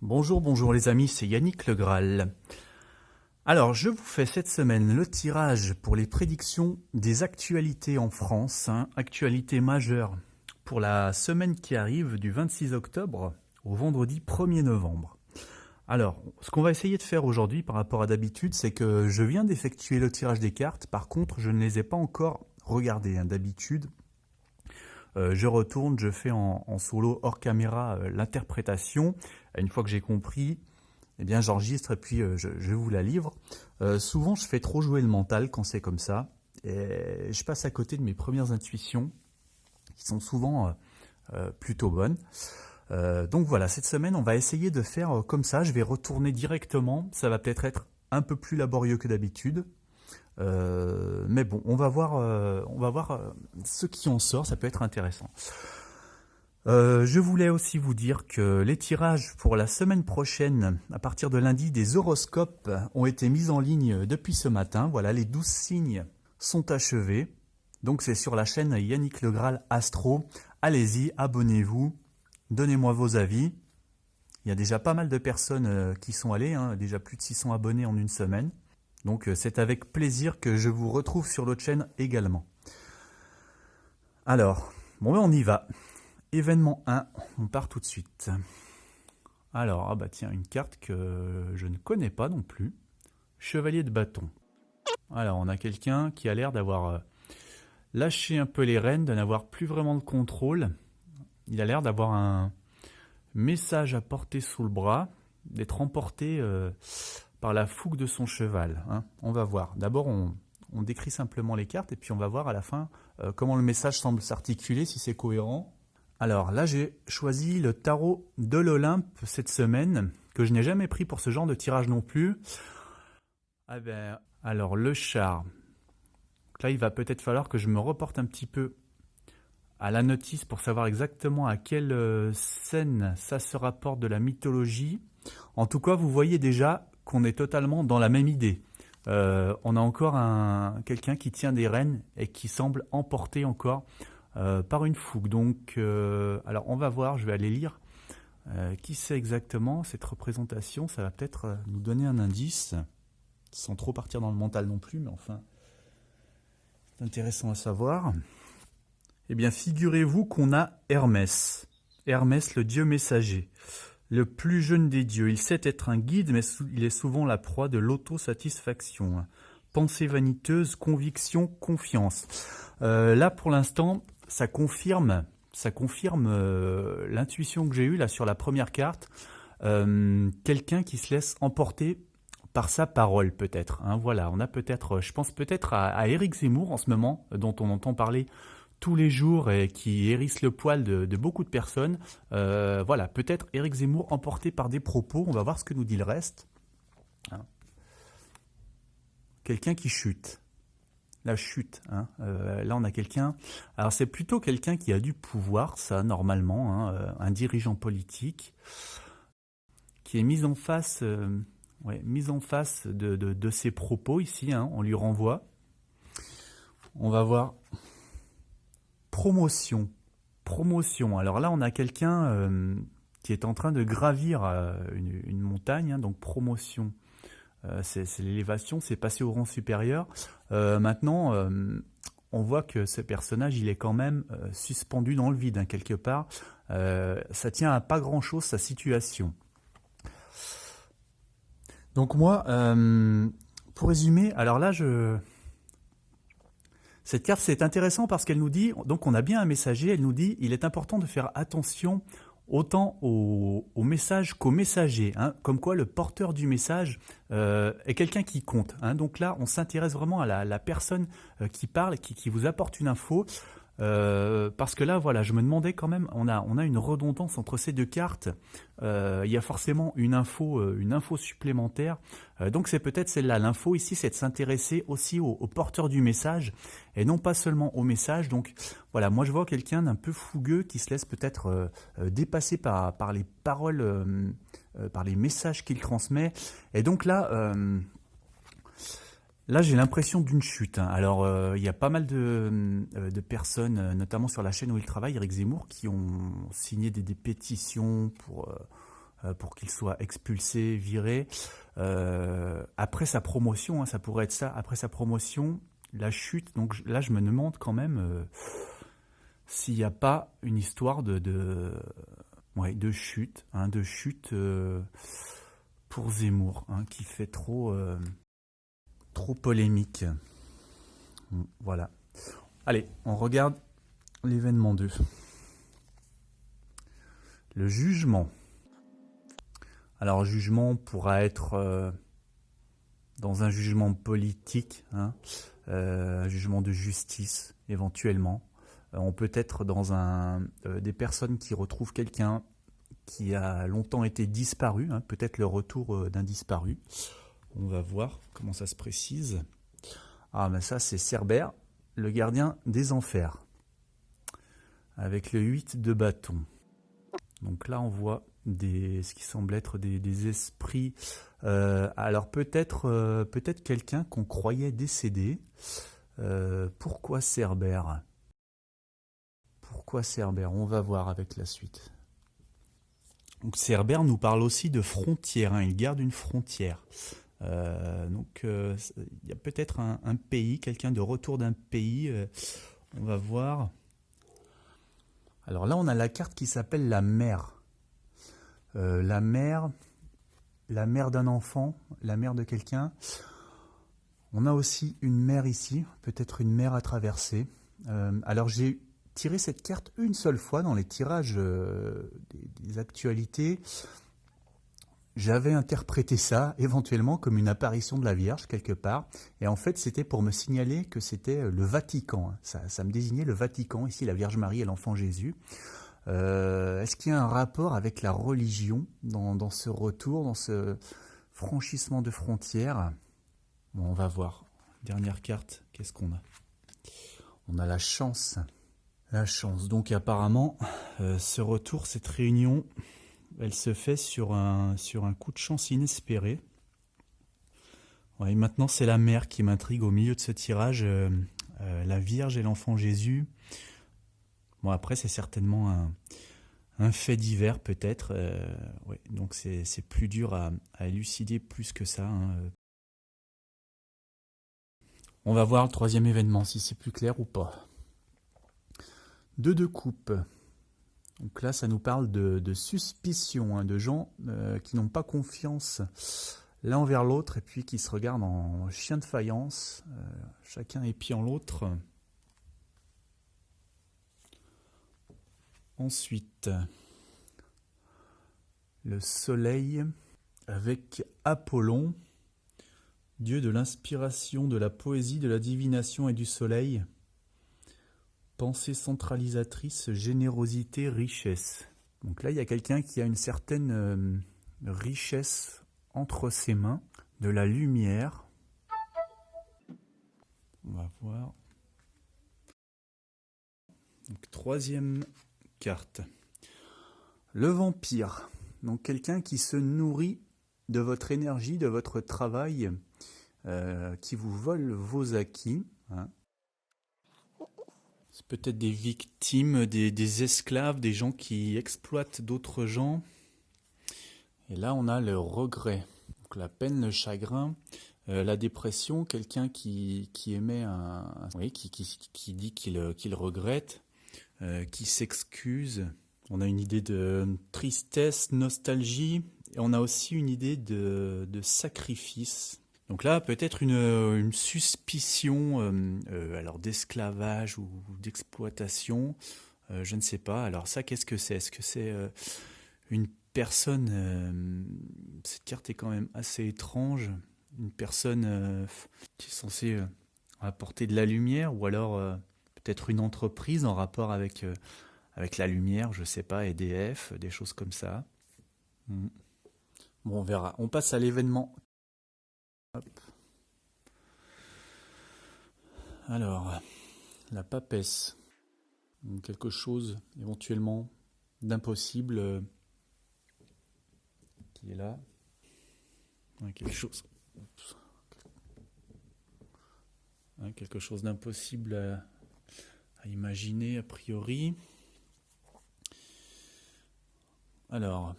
Bonjour, bonjour les amis, c'est Yannick Le Graal. Alors, je vous fais cette semaine le tirage pour les prédictions des actualités en France, actualités majeures pour la semaine qui arrive du 26 octobre au vendredi 1er novembre. Alors, ce qu'on va essayer de faire aujourd'hui par rapport à d'habitude, c'est que je viens d'effectuer le tirage des cartes, par contre, je ne les ai pas encore regardées. D'habitude, je retourne, je fais en solo hors caméra l'interprétation. Une fois que j'ai compris, eh bien j'enregistre et puis je vous la livre. Souvent je fais trop jouer le mental quand c'est comme ça. Et je passe à côté de mes premières intuitions qui sont souvent plutôt bonnes. Donc voilà, cette semaine on va essayer de faire comme ça. Je vais retourner directement. Ça va peut-être être un peu plus laborieux que d'habitude. Mais bon, on va voir ce qui en sort, ça peut être intéressant. Je voulais aussi vous dire que les tirages pour la semaine prochaine, à partir de lundi, des horoscopes ont été mis en ligne depuis ce matin. Voilà, les 12 signes sont achevés. Donc c'est sur la chaîne Yannick Le Graal Astro. Allez-y, abonnez-vous, donnez-moi vos avis. Il y a déjà pas mal de personnes qui sont allées, déjà plus de 600 abonnés en une semaine. Donc c'est avec plaisir que je vous retrouve sur l'autre chaîne également. Alors, bon ben on y va. Événement 1, on part tout de suite. Alors, ah bah tiens, une carte que je ne connais pas non plus. Chevalier de bâton. Alors, on a quelqu'un qui a l'air d'avoir lâché un peu les rênes, de n'avoir plus vraiment de contrôle. Il a l'air d'avoir un message à porter sous le bras, d'être emporté par la fougue de son cheval. On va voir. D'abord, on décrit simplement les cartes et puis on va voir à la fin comment le message semble s'articuler, si c'est cohérent. Alors là, j'ai choisi le tarot de l'Olympe cette semaine, que je n'ai jamais pris pour ce genre de tirage non plus. Ah ben, alors le char. Là, il va peut-être falloir que je me reporte un petit peu à la notice pour savoir exactement à quelle scène ça se rapporte de la mythologie. En tout cas, vous voyez déjà qu'on est totalement dans la même idée. On a encore quelqu'un qui tient des rênes et qui semble emporté encore par une fougue. Donc, alors on va voir, je vais aller lire qui c'est exactement cette représentation. Ça va peut-être nous donner un indice, sans trop partir dans le mental non plus, mais enfin, c'est intéressant à savoir. Eh bien, figurez-vous qu'on a Hermès. Hermès, le dieu messager, le plus jeune des dieux. Il sait être un guide, mais il est souvent la proie de l'autosatisfaction. Pensée vaniteuse, conviction, confiance. Là, pour l'instant, ça confirme l'intuition que j'ai eue là sur la première carte. Quelqu'un qui se laisse emporter par sa parole peut-être. Voilà, on a peut-être, je pense peut-être à Éric Zemmour en ce moment, dont on entend parler tous les jours et qui hérisse le poil de beaucoup de personnes. Voilà, peut-être Éric Zemmour emporté par des propos. On va voir ce que nous dit le reste. Quelqu'un qui chute. La chute. Là, on a quelqu'un. Alors, c'est plutôt quelqu'un qui a du pouvoir, ça, normalement. Un dirigeant politique qui est mis en face, de ses propos ici. On lui renvoie. On va voir. Promotion. Promotion. Alors là, on a quelqu'un qui est en train de gravir une montagne. Donc, promotion. C'est l'élévation, c'est passer au rang supérieur. Maintenant, on voit que ce personnage, il est quand même suspendu dans le vide, quelque part. Ça tient à pas grand-chose, sa situation. Donc moi, pour résumer, alors là, cette carte, c'est intéressant parce qu'elle nous dit, donc on a bien un messager, elle nous dit, il est important de faire attention autant au message qu'au messager, comme quoi le porteur du message est quelqu'un qui compte. Donc là, on s'intéresse vraiment à la personne qui parle, qui vous apporte une info. Parce que là, voilà, je me demandais quand même, on a une redondance entre ces deux cartes. Il y a forcément une info supplémentaire. Donc c'est peut-être celle-là. L'info ici, c'est de s'intéresser aussi au porteur du message et non pas seulement au message. Donc voilà, moi je vois quelqu'un d'un peu fougueux qui se laisse peut-être dépasser par les paroles, par les messages qu'il transmet. Et donc là, j'ai l'impression d'une chute. Alors, il y a pas mal de personnes, notamment sur la chaîne où il travaille, Éric Zemmour, qui ont signé des pétitions pour pour qu'il soit expulsé, viré. Après sa promotion, hein, ça pourrait être ça, après sa promotion, la chute. Donc là, je me demande quand même s'il n'y a pas une histoire de chute, hein, pour Zemmour, hein, qui fait trop polémique. Voilà. Allez, on regarde l'événement 2. Le jugement. Alors, jugement pourra être dans un jugement politique, hein, un jugement de justice, éventuellement. On peut être dans des personnes qui retrouvent quelqu'un qui a longtemps été disparu, hein, peut-être le retour d'un disparu. On va voir comment ça se précise. Ah, mais ça, c'est Cerbère, le gardien des enfers, avec le 8 de bâton. Donc là, on voit ce qui semble être des esprits. Alors peut-être quelqu'un qu'on croyait décédé. Pourquoi Cerbère? Pourquoi Cerbère? On va voir avec la suite. Donc Cerbère nous parle aussi de frontière, hein, il garde une frontière. Donc il y a peut-être un pays, quelqu'un de retour d'un pays. On va voir. Alors là, on a la carte qui s'appelle la mère. La mère d'un enfant, la mère de quelqu'un. On a aussi une mer ici, peut-être une mer à traverser. Alors j'ai tiré cette carte une seule fois dans les tirages des actualités. J'avais interprété ça éventuellement comme une apparition de la Vierge quelque part. Et en fait, c'était pour me signaler que c'était le Vatican. Ça me désignait le Vatican, ici la Vierge Marie et l'enfant Jésus. Est-ce qu'il y a un rapport avec la religion dans ce retour, dans ce franchissement de frontières? Bon, on va voir. Dernière carte, qu'est-ce qu'on a? On a la chance. La chance. Donc apparemment, ce retour, cette réunion, elle se fait sur un coup de chance inespéré. Ouais, et maintenant, c'est la mère qui m'intrigue au milieu de ce tirage. La Vierge et l'enfant Jésus. Bon, après, c'est certainement un fait divers, peut-être. Ouais, donc, c'est plus dur à élucider plus que ça. Hein. On va voir le troisième événement, si c'est plus clair ou pas. 2 de coupe. Donc là, ça nous parle de suspicion, hein, de gens qui n'ont pas confiance l'un envers l'autre et puis qui se regardent en chien de faïence, chacun épiant l'autre. Ensuite, le soleil avec Apollon, dieu de l'inspiration, de la poésie, de la divination et du soleil. Pensée centralisatrice, générosité, richesse. Donc là, il y a quelqu'un qui a une certaine richesse entre ses mains, de la lumière. On va voir. Donc, troisième carte. Le vampire. Donc quelqu'un qui se nourrit de votre énergie, de votre travail, qui vous vole vos acquis. Hein. C'est peut-être des victimes, des esclaves, des gens qui exploitent d'autres gens. Et là, on a le regret. Donc, la peine, le chagrin, la dépression, quelqu'un qui émet oui, qui dit qu'il regrette, qui s'excuse. On a une idée de tristesse, nostalgie, et on a aussi une idée de sacrifice. Donc là, peut-être une suspicion alors d'esclavage ou d'exploitation, je ne sais pas. Alors ça, qu'est-ce que c'est? Est-ce que c'est une personne... cette carte est quand même assez étrange. Une personne qui est censée apporter de la lumière, ou alors peut-être une entreprise en rapport avec la lumière, je ne sais pas, EDF, des choses comme ça. Bon, on verra. On passe à l'événement. Hop. Alors, la papesse, quelque chose éventuellement d'impossible qui est là. Ouais, quelque chose d'impossible à imaginer a priori. Alors,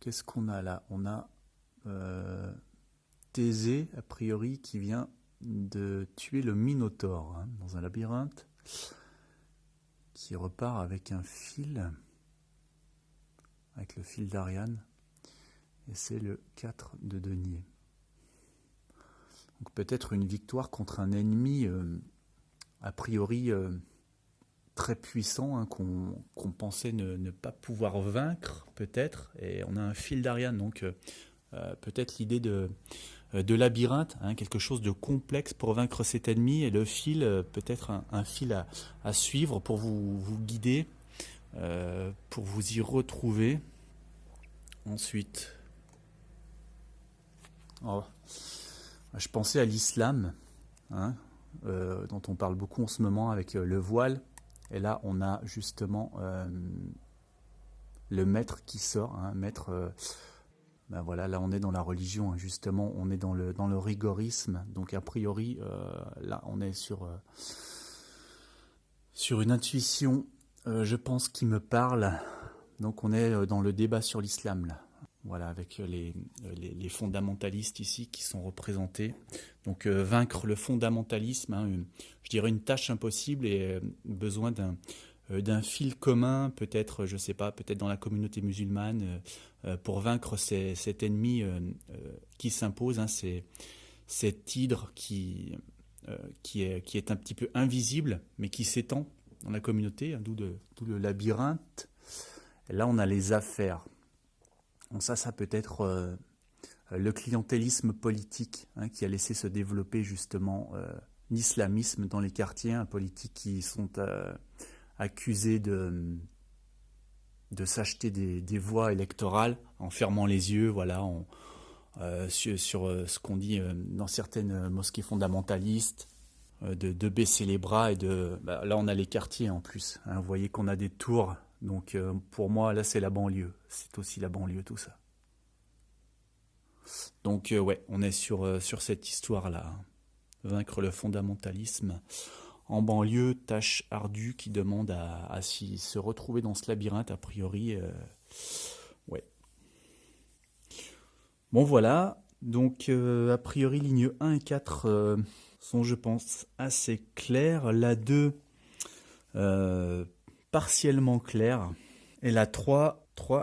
qu'est-ce qu'on a là? On a Thésée, a priori, qui vient de tuer le Minotaure hein, dans un labyrinthe, qui repart avec un fil, avec le fil d'Ariane, et c'est le 4 de denier. Donc peut-être une victoire contre un ennemi a priori très puissant hein, qu'on pensait ne pas pouvoir vaincre peut-être, et on a un fil d'Ariane, donc peut-être l'idée de labyrinthe, hein, quelque chose de complexe pour vaincre cet ennemi, et le fil, peut-être un fil à suivre pour vous guider, pour vous y retrouver. Ensuite, je pensais à l'islam, hein, dont on parle beaucoup en ce moment avec le voile, et là on a justement le maître qui sort, hein, maître... Ben voilà, là on est dans la religion, hein, justement, on est dans le rigorisme, donc a priori, là on est sur une intuition, je pense, qui me parle, donc on est dans le débat sur l'islam, là, voilà, avec les fondamentalistes ici qui sont représentés, donc vaincre le fondamentalisme, hein, je dirais une tâche impossible et besoin d'un fil commun, peut-être, je sais pas, peut-être dans la communauté musulmane, pour vaincre cet ennemi qui s'impose, hein, cet hydre qui est un petit peu invisible, mais qui s'étend dans la communauté, hein, d'où le labyrinthe. Et là, on a les affaires. Donc ça peut être le clientélisme politique hein, qui a laissé se développer justement l'islamisme dans les quartiers, hein, politiques qui sont... accusés de s'acheter des voix électorales en fermant les yeux, voilà, sur ce qu'on dit dans certaines mosquées fondamentalistes, de baisser les bras et là on a les quartiers en plus, hein, vous voyez qu'on a des tours, donc pour moi là c'est la banlieue, c'est aussi la banlieue tout ça. Donc ouais, on est sur cette histoire-là, hein. Vaincre le fondamentalisme en banlieue, tâche ardue qui demande à se retrouver dans ce labyrinthe, a priori. Ouais. Bon, voilà. Donc, a priori, ligne 1 et 4 sont, je pense, assez claires. La 2, partiellement claire. Et la 3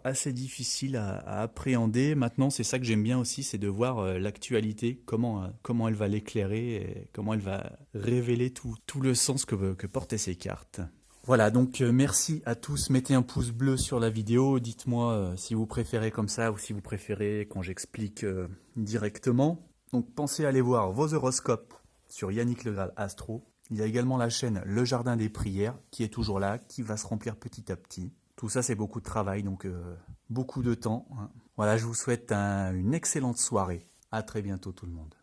assez difficile à appréhender. Maintenant, c'est ça que j'aime bien aussi, c'est de voir l'actualité, comment elle va l'éclairer, et comment elle va révéler tout le sens que portaient ces cartes. Voilà, donc merci à tous. Mettez un pouce bleu sur la vidéo. Dites-moi si vous préférez comme ça ou si vous préférez quand j'explique directement. Donc pensez à aller voir vos horoscopes sur Yannick Le Graal Astro. Il y a également la chaîne Le Jardin des Prières qui est toujours là, qui va se remplir petit à petit. Tout ça, c'est beaucoup de travail, donc beaucoup de temps, hein. Voilà, je vous souhaite une excellente soirée. À très bientôt tout le monde.